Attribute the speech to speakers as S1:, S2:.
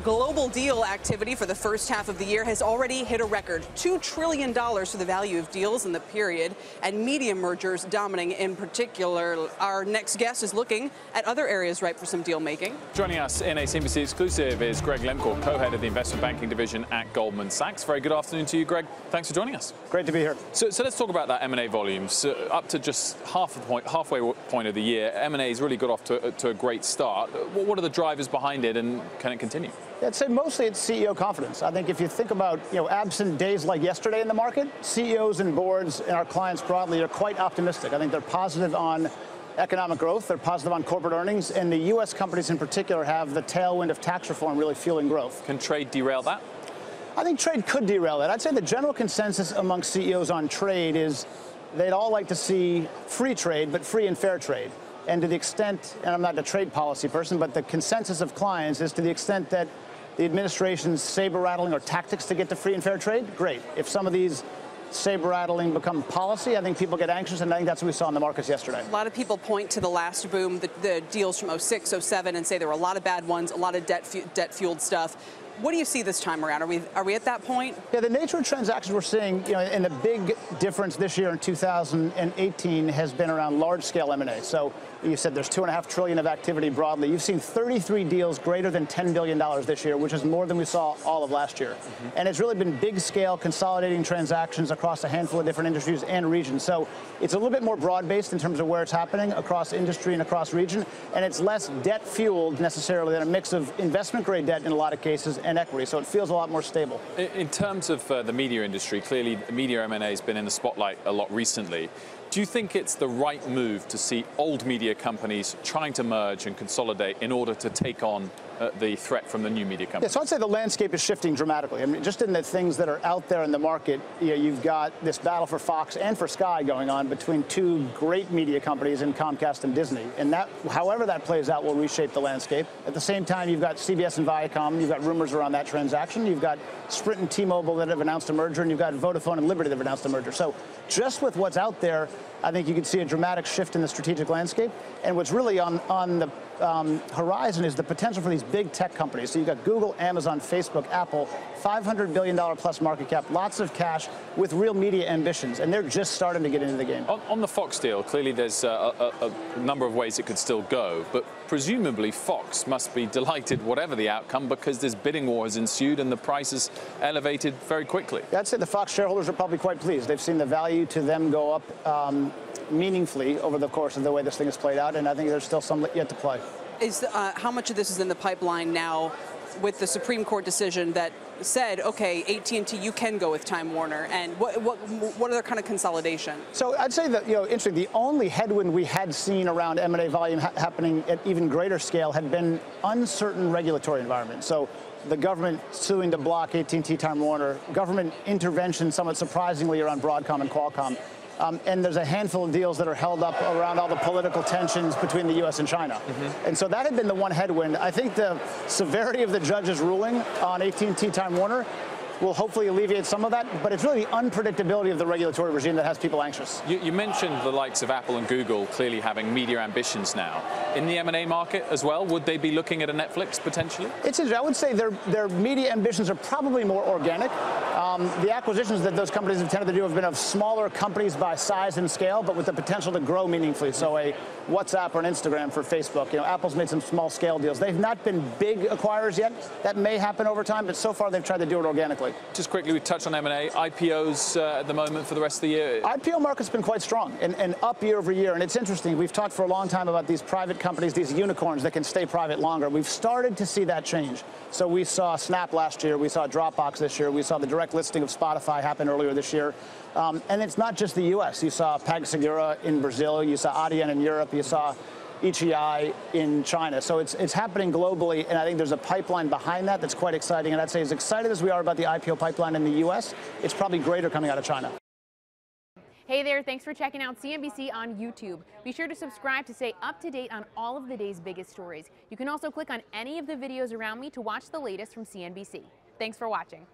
S1: Global deal activity for the first half of the year has already hit a record $2 trillion for the value of deals in the period, and media mergers dominating in particular. Our next guest is looking at other areas ripe for some deal making.
S2: Joining us in a CNBC exclusive is Gregg Lemkau, co-head of the investment banking division at Goldman Sachs. Very good afternoon to you, Greg. Thanks for joining us.
S3: Great to be here.
S2: So let's talk about that M&A volumes. Up to just halfway point of the year, M&A has really got off to a great start. What are the drivers behind it, and can it continue?
S3: I'd say mostly it's CEO confidence. I think if you think about, absent days like yesterday in the market, CEOs and boards and our clients broadly are quite optimistic. I think they're positive on economic growth, they're positive on corporate earnings, and the U.S. companies in particular have the tailwind of tax reform really fueling growth.
S2: Can trade derail that?
S3: I think trade could derail that. I'd say the general consensus among CEOs on trade is they'd all like to see free trade, but free and fair trade. And to the extent, and I'm not a trade policy person, but the consensus of clients is to the extent that the administration's saber-rattling or tactics to get to free and fair trade, great. If some of these saber-rattling become policy, I think people get anxious, and I think that's what we saw in the markets yesterday.
S1: A lot of people point to the last boom, the deals from 06, 07, and say there were a lot of bad ones, a lot of debt-fueled stuff. What do you see this time around? Are we at that point?
S3: Yeah, the nature of transactions we're seeing, and the big difference this year in 2018 has been around large-scale M&A. So you said there's $2.5 trillion of activity broadly. You've seen 33 deals greater than $10 billion this year, which is more than we saw all of last year. And it's really been big-scale consolidating transactions across a handful of different industries and regions. So it's a little bit more broad-based in terms of where it's happening across industry and across region, and it's less debt-fueled necessarily than a mix of investment-grade debt in a lot of cases and equity, so it feels a lot more stable.
S2: In terms of the media industry, clearly media M&A has been in the spotlight a lot recently. Do you think it's the right move to see old media companies trying to merge and consolidate in order to take on the threat from the new media companies?
S3: Yeah, so I'd say the landscape is shifting dramatically. I mean, just in the things that are out there in the market, you've got this battle for Fox and for Sky going on between two great media companies in Comcast and Disney. And that, however that plays out, will reshape the landscape. At the same time, you've got CBS and Viacom. You've got rumors around that transaction. You've got Sprint and T-Mobile that have announced a merger, and you've got Vodafone and Liberty that have announced a merger. So just with what's out there, I think you could see a dramatic shift in the strategic landscape. And what's really on the horizon is the potential for these big tech companies. So you've got Google, Amazon, Facebook, Apple, $500 billion plus market cap, lots of cash with real media ambitions, and they're just starting to get into the game.
S2: On the Fox deal, clearly there's a number of ways it could still go, but presumably Fox must be delighted whatever the outcome, because this bidding war has ensued and the price is elevated very quickly.
S3: I'd say the Fox shareholders are probably quite pleased. They've seen the value to them go up meaningfully over the course of the way this thing has played out, and I think there's still some yet to play.
S1: How much of this is in the pipeline now with the Supreme Court decision that said, okay, AT&T, you can go with Time Warner, and what other kind of consolidation?
S3: So I'd say that, interesting, the only headwind we had seen around M&A volume happening at even greater scale had been uncertain regulatory environment. So the government suing to block AT&T, Time Warner, government intervention somewhat surprisingly around Broadcom and Qualcomm. And there's a handful of deals that are held up around all the political tensions between the U.S. and China. And so that had been the one headwind. I think the severity of the judge's ruling on AT&T Time Warner will hopefully alleviate some of that, but it's really the unpredictability of the regulatory regime that has people anxious.
S2: You mentioned the likes of Apple and Google clearly having media ambitions now. In the M&A market as well, would they be looking at a Netflix potentially?
S3: It's interesting. I would say their media ambitions are probably more organic. The acquisitions that those companies have tended to do have been of smaller companies by size and scale, but with the potential to grow meaningfully. So a WhatsApp or an Instagram for Facebook. Apple's made some small scale deals. They've not been big acquirers yet. That may happen over time, but so far they've tried to do it organically.
S2: Just quickly, we touched on M&A. IPOs at the moment for the rest of the year?
S3: IPO market's been quite strong and up year over year. And it's interesting. We've talked for a long time about these private companies, these unicorns that can stay private longer. We've started to see that change. So we saw Snap last year. We saw Dropbox this year. We saw the direct listing of Spotify happen earlier this year. And it's not just the U.S. You saw PagSeguro in Brazil. You saw Adyen in Europe. You saw ECI in China. So it's happening globally, and I think there's a pipeline behind that that's quite exciting. And I'd say as excited as we are about the IPO pipeline in the U.S., it's probably greater coming out of China.
S4: Hey there, thanks for checking out CNBC on YouTube. Be sure to subscribe to stay up to date on all of the day's biggest stories. You can also click on any of the videos around me to watch the latest from CNBC. Thanks for watching.